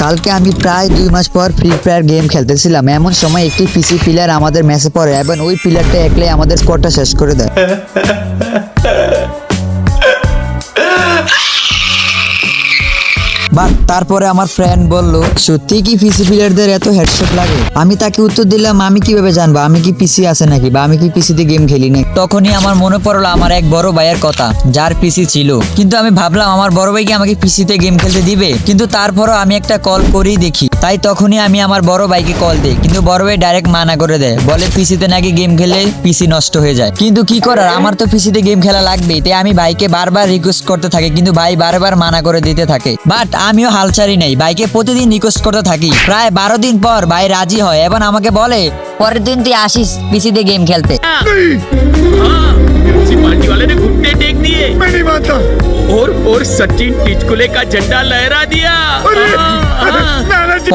কালকে আমি প্রায় 2 মাস পর ফ্রি ফায়ার গেম খেলতেছিলাম। এমন সময় একটি পিসি প্লেয়ার আমাদের ম্যাচে পড়ে এবং ওই প্লেয়ারটা একলাই আমাদের স্কোরটা শেষ করে দেয়। বাট তারপরে আমার ফ্রেন্ড বলল, সত্যি কি পিসি প্লেয়ারদের এত হেডশট লাগে? আমি তাকে উত্তর দিলাম, আমি কিভাবে জানবো আমি কি পিসি আছে নাকি, বা আমি কি পিসিতে গেম খেলি না। তখনই আমার মনে পড়লো আমার এক বড় ভাইয়ের কথা, যার পিসি ছিল, কিন্তু আমি ভাবলাম আমার বড় ভাই কি আমাকে পিসিতে গেম খেলতে দিবে, কিন্তু তারপরও আমি একটা কল করেই দেখি। তাই তখনই আমি আমার বড় ভাইকে কল দিই, কিন্তু বড় ভাই ডাইরেক্ট মানা করে দেয়, বলে পিসিতে নাকি গেম খেলে পিসি নষ্ট হয়ে যায়। কিন্তু কি করার, আমার তো পিসিতে গেম খেলা লাগবেই। তাই আমি ভাইকে বারবার রিকোয়েস্ট করতে থাকি, কিন্তু ভাই বারবার মানা করে দিতে থাকে। বাট আমিও হাল ছাড়ি নাই, ভাইকে প্রতিদিন রিকোয়েস্ট করতে থাকি। প্রায় 12 দিন পর ভাই রাজি হয় এবং আমাকে বলে, পরের দিন তুই আসিস পিসিতে গেম খেলতে। पार्टी वाले ने घुटने टेक दिए। मैं नहीं मानता। और सचिन टिचकुले का झंडा लहरा दिया।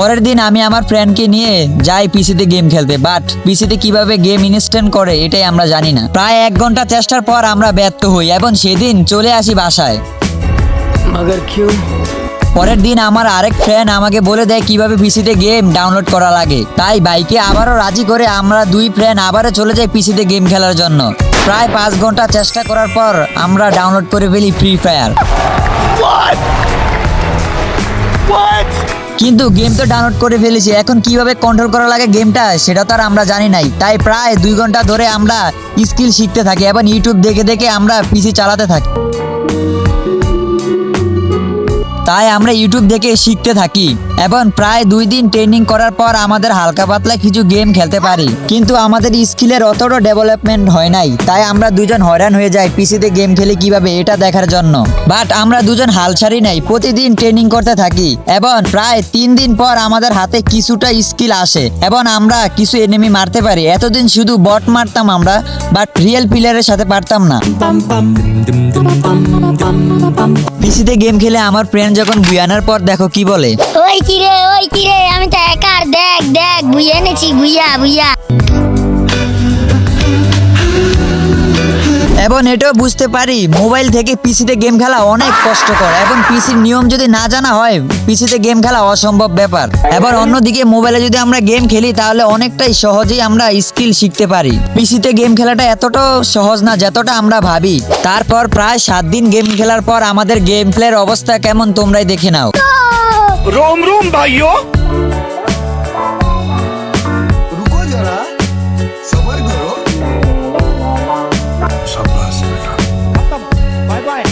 পরের দিন আমি আমার ফ্রেন্ডকে নিয়ে যাই পিসিতে গেম খেলতে, বাট পিসিতে কিভাবে গেম ইনস্টল করে এটাই আমরা জানি না। প্রায় 1 ঘন্টা চেষ্টার পর আমরা ব্যর্থ হই এবং সেদিন চলে আসি বাসায়। मगर क्यों? পরের দিন আমার আরেক ফ্রেন্ড আমাকে বলে দেয় কিভাবে পিসিতে গেম ডাউনলোড করা লাগে। তাই ভাইকে আবারও রাজি করে আমরা 2 ফ্রেন্ড আবারও চলে যাই পিসিতে গেম খেলার জন্য। প্রায় 5 ঘন্টা চেষ্টা করার পর আমরা ডাউনলোড করে ফেলি ফ্রি ফায়ার। কিন্তু গেম তো ডাউনলোড করে ফেলেছি, এখন কিভাবে কন্ট্রোল করা লাগে গেমটা সেটা তো আর আমরা জানি নাই। তাই প্রায় 2 ঘন্টা ধরে আমরা স্কিল শিখতে থাকি এবং ইউটিউব দেখে দেখে আমরা পিসি চালাতে থাকি। তাই আমরা ইউটিউব দেখে শিখতে থাকি এবং প্রায় 2 দিন ট্রেনিং করার পর আমাদের হালকা পাতলা কিছু গেম খেলতে পারি, কিন্তু আমাদের স্কিলের অতটা ডেভেলপমেন্ট হয় নাই। তাই আমরা দুজন হয়রান হয়ে যাই পিসিতে গেম খেলে কিভাবে এটা দেখার জন্য। বাট আমরা দুজন হাল ছাড়ি নাই, প্রতিদিন ট্রেনিং করতে থাকি এবং প্রায় 3 দিন পর আমাদের হাতে কিছুটা স্কিল আসে এবং আমরা কিছু এনিমি মারতে পারি। এতদিন শুধু বট মারতাম আমরা, বাট রিয়েল প্লেয়ারের সাথে পারতাম না। পিসিতে গেম খেলে আমার ফ্রেন্ড যখন বুয়ানার পর দেখো কি বলে, ওই কিরে আমি তো একার, দেখ দেখ বুইয়া এনেছি, বুইয়া। এবং এটাও বুঝতে পারি মোবাইল থেকে পিসিতে গেম খেলা অনেক কষ্টকর এবং পিসির নিয়ম যদি না জানা হয় পিসিতে গেম খেলা অসম্ভব ব্যাপার। এবার অন্যদিকে মোবাইলে যদি আমরা গেম খেলি তাহলে অনেকটাই সহজেই আমরা স্কিল শিখতে পারি। পিসিতে গেম খেলাটা এতটাও সহজ না যতটা আমরা ভাবি। তারপর প্রায় 7 দিন গেম খেলার পর আমাদের গেম প্লের অবস্থা কেমন তোমরাই দেখে নাও। रोम रोम भाइयों। रुको जरा, सबर करो। शाबाश बेटा। Bye bye.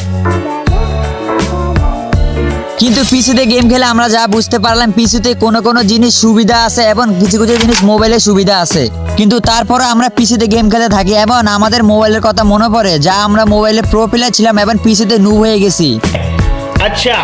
কিন্তু পিসিতে গেম খেলে আমরা যা বুঝতে পারলাম, পিসিতে কোনো জিনিস সুবিধা আছে এবং কিছু জিনিস মোবাইলে সুবিধা আছে, কিন্তু তারপরে আমরা পিসিতে গেম খেলে থাকি এবং আমাদের মোবাইলের কথা মনে পড়ে যা আমরা মোবাইলে প্রো প্লেয়ার ছিলাম এবং পিসিতে নুব হয়ে গেছি। अच्छा।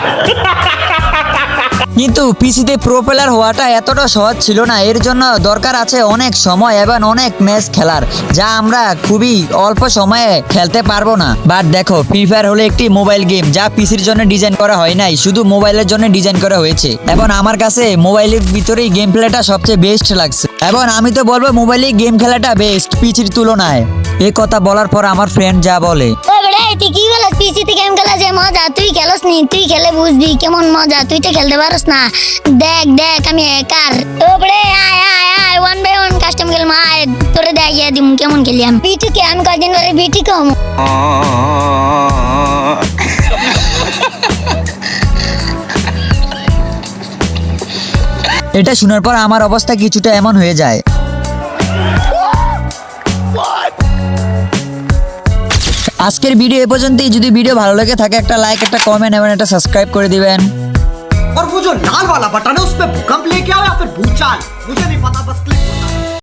কিন্তু পিসিতে প্রো প্লেয়ার হওয়াটা এতটা সহজ ছিল না, এর জন্য দরকার আছে অনেক সময় এবং অনেক ম্যাচ খেলার, যা আমরা খুবই অল্প সময়ে খেলতে পারবো না। বাট দেখো, ফ্রি ফায়ার হলো একটি মোবাইল গেম যা পিসির জন্য ডিজাইন করা হয় নাই, শুধু মোবাইলের জন্য ডিজাইন করা হয়েছে এবং আমার কাছে মোবাইলের ভিতরেই গেম প্লেটা সবচেয়ে বেস্ট লাগছে এবং আমি তো বলবো মোবাইলে গেম খেলাটা বেস্ট পিসির তুলনায়। এই কথা বলার পর আমার ফ্রেন্ড যা বলে, ওই বেড়া তুই কি বলস, পিসিতে গেম খেলা যে মজা, তুই খেলস নি, তুই খেলে বুঝবি কেমন মজা, তুই তো খেলতে পারস না। দেখ আমি একার। ও বেড়ে আয় 1 by 1 কাস্টম গেল আয়, তোরে দেখিয়ে দিম কেমন খেলি আমি। বিটুকে আমি কদিন ধরে বিটি কম। এটা শোনার পর আমার অবস্থা কিছুটা এমন হয়ে যায়। আজকের ভিডিও এ পর্যন্তই। যদি ভিডিও ভালো লেগে থাকে একটা লাইক, একটা কমেন্ট এবং একটা সাবস্ক্রাইব করে দিবেন। और वो जो लाल वाला बटन है उस पे भूकंप लेके आओ या फिर भूचाल, मुझे नहीं पता, बस क्लिक करना।